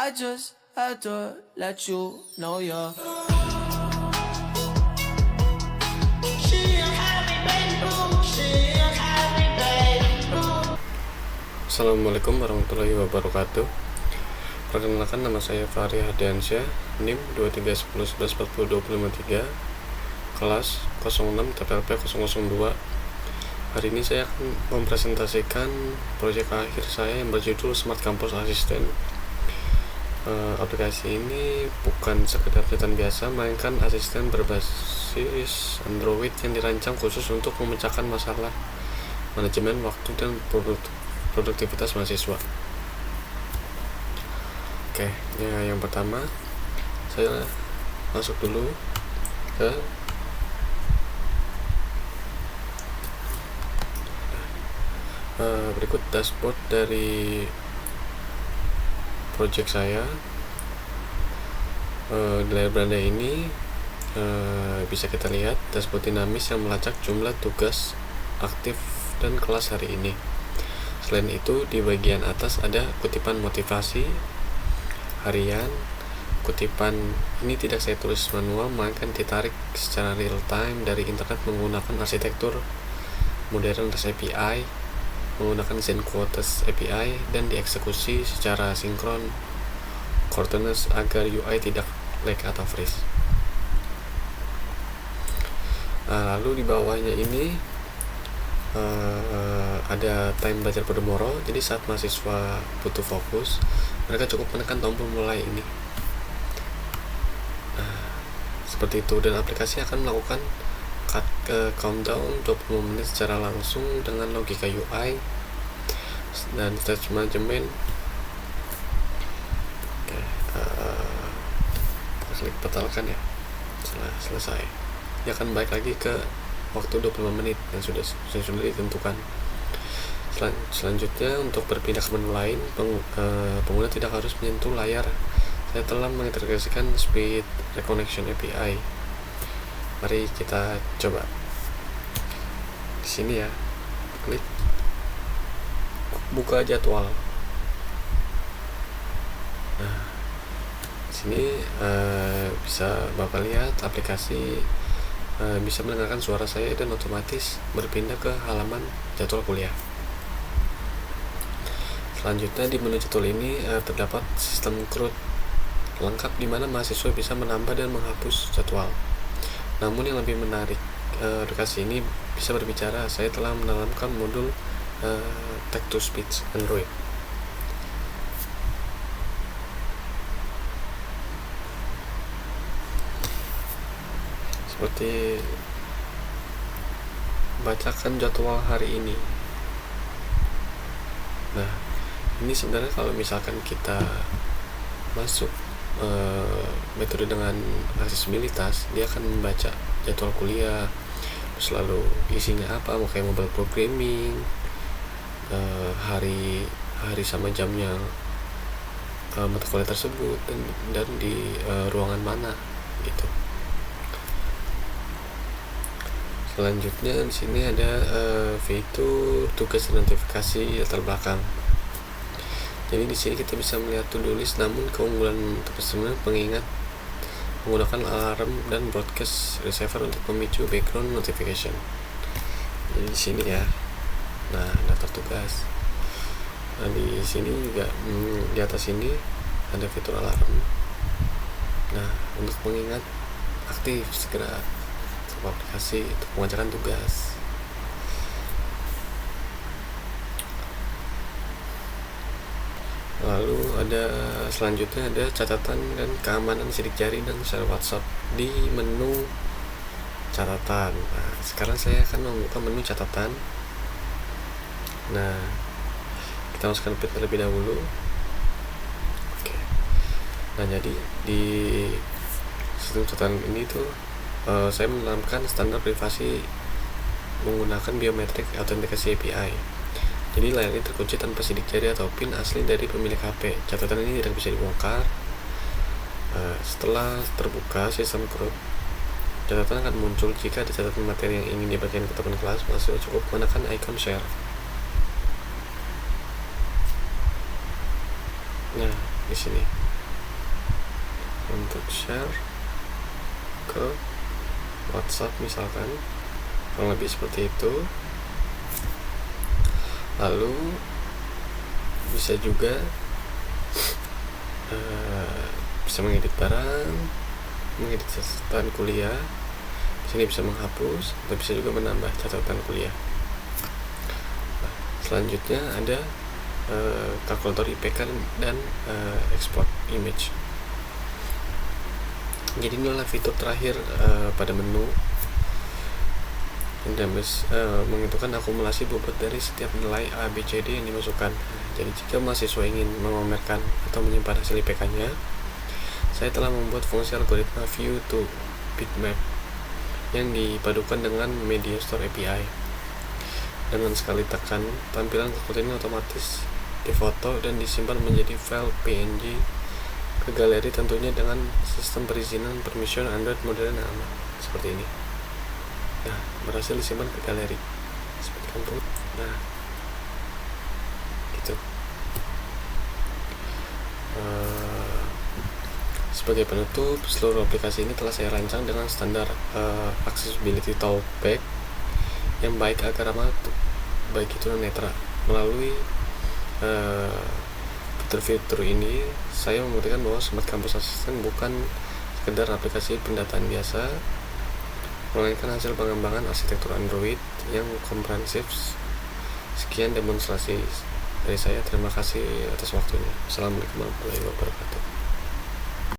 I just had to let you know you're. Assalamualaikum warahmatullahi wabarakatuh. Perkenalkan, nama saya Fahri Hadiansyah, NIM 231011402053, kelas 06 TPLP 002. Hari ini saya akan mempresentasikan proyek akhir saya yang berjudul Smart Campus Assistant. Aplikasi ini bukan sekedar penelitian biasa, melainkan asisten berbasis Android yang dirancang khusus untuk memecahkan masalah manajemen waktu dan produktivitas mahasiswa. Oke, ya, yang pertama saya masuk dulu ke berikut dashboard dari project saya. Di layar beranda ini bisa kita lihat dashboard dinamis yang melacak jumlah tugas aktif dan kelas hari ini. Selain itu, di bagian atas ada kutipan motivasi harian. Kutipan ini tidak saya tulis manual, melainkan ditarik secara real time dari internet menggunakan arsitektur modern REST API, menggunakan ZenQuotes API, dan dieksekusi secara sinkron coordinates agar UI tidak lag atau freeze. Lalu di bawahnya ini ada time belajar Podomoro. Jadi saat mahasiswa butuh fokus, mereka cukup menekan tombol mulai ini. Seperti itu, dan aplikasi akan melakukan countdown 20 menit secara langsung dengan logika UI dan stage management. Klik batalkan ya. Setelah selesai, dia akan balik lagi ke waktu 25 menit yang sudah ditentukan. Selanjutnya, untuk berpindah ke menu lain, pengguna tidak harus menyentuh layar. Saya telah mengintegrasikan Speed Recognition API. Mari kita coba. Di sini ya, klik buka jadwal. Nah, di sini bisa Bapak lihat aplikasi bisa mendengarkan suara saya dan otomatis berpindah ke halaman jadwal kuliah. Selanjutnya, di menu jadwal ini terdapat sistem CRUD lengkap di mana mahasiswa bisa menambah dan menghapus jadwal. Namun yang lebih menarik, aplikasi ini bisa berbicara. Saya telah menanamkan modul text to speech Android. Seperti bacakan jadwal hari ini. Nah, ini sebenarnya kalau misalkan kita masuk metode dengan aksesibilitas, dia akan membaca jadwal kuliah, selalu isinya apa, mau kayak mobile programming, hari sama jamnya mata kuliah tersebut, dan di ruangan mana gitu. Selanjutnya di sini ada fitur tugas dan notifikasi latar belakang. Jadi di sini kita bisa melihat to-do list, namun keunggulan tersebut pengingat menggunakan alarm dan broadcast receiver untuk memicu background notification. Jadi di sini ya. Nah, daftar tugas. Nah, di sini juga di atas ini ada fitur alarm. Nah, untuk mengingat aktif segera aplikasi untuk mengerjakan tugas. Lalu selanjutnya ada catatan dan keamanan sidik jari dan share WhatsApp di menu catatan. Nah, sekarang saya akan membuka menu catatan. Nah, kita masukkan PIN terlebih dahulu. Oke. Nah, jadi di sistem catatan ini tuh saya menanamkan standar privasi menggunakan biometrik autentikasi API. Jadi layar ini terkunci tanpa sidik jari atau PIN asli dari pemilik HP. Catatan ini tidak bisa dibongkar. Setelah terbuka sistem CRUD, catatan akan muncul. Jika ada catatan materi yang ingin dibagikan ke teman kelas, mahasiswa cukup menekan icon share. Nah, di sini untuk share ke WhatsApp misalkan, kurang lebih seperti itu. Lalu bisa juga bisa mengedit barang, mengedit catatan kuliah. Di sini bisa menghapus atau bisa juga menambah catatan kuliah. Nah, selanjutnya ada kalkulator IPK dan export image. Jadi inilah fitur terakhir pada menu yang menghitungkan akumulasi bobot dari setiap nilai A, B, C, D yang dimasukkan. Jadi jika mahasiswa ingin memamerkan atau menyimpan hasil IPK-nya, saya telah membuat fungsi algoritma view to bitmap yang dipadukan dengan Media Store API. Dengan sekali tekan, tampilan kalkulator ini otomatis difoto dan disimpan menjadi file PNG ke galeri, tentunya dengan sistem perizinan permission Android modern aman seperti ini. Nah, berhasil disimpan ke galeri seperti kampung. Nah, gitu. Sebagai penutup, seluruh aplikasi ini telah saya rancang dengan standar accessibility talkback yang baik agar amat baik itu netra. Melalui fitur-fitur ini, saya membuktikan bahwa Smart Campus Assistant bukan sekedar aplikasi pendataan biasa, melainkan hasil pengembangan arsitektur Android yang komprehensif. Sekian demonstrasi dari saya. Terima kasih atas waktunya. Assalamualaikum warahmatullahi wabarakatuh.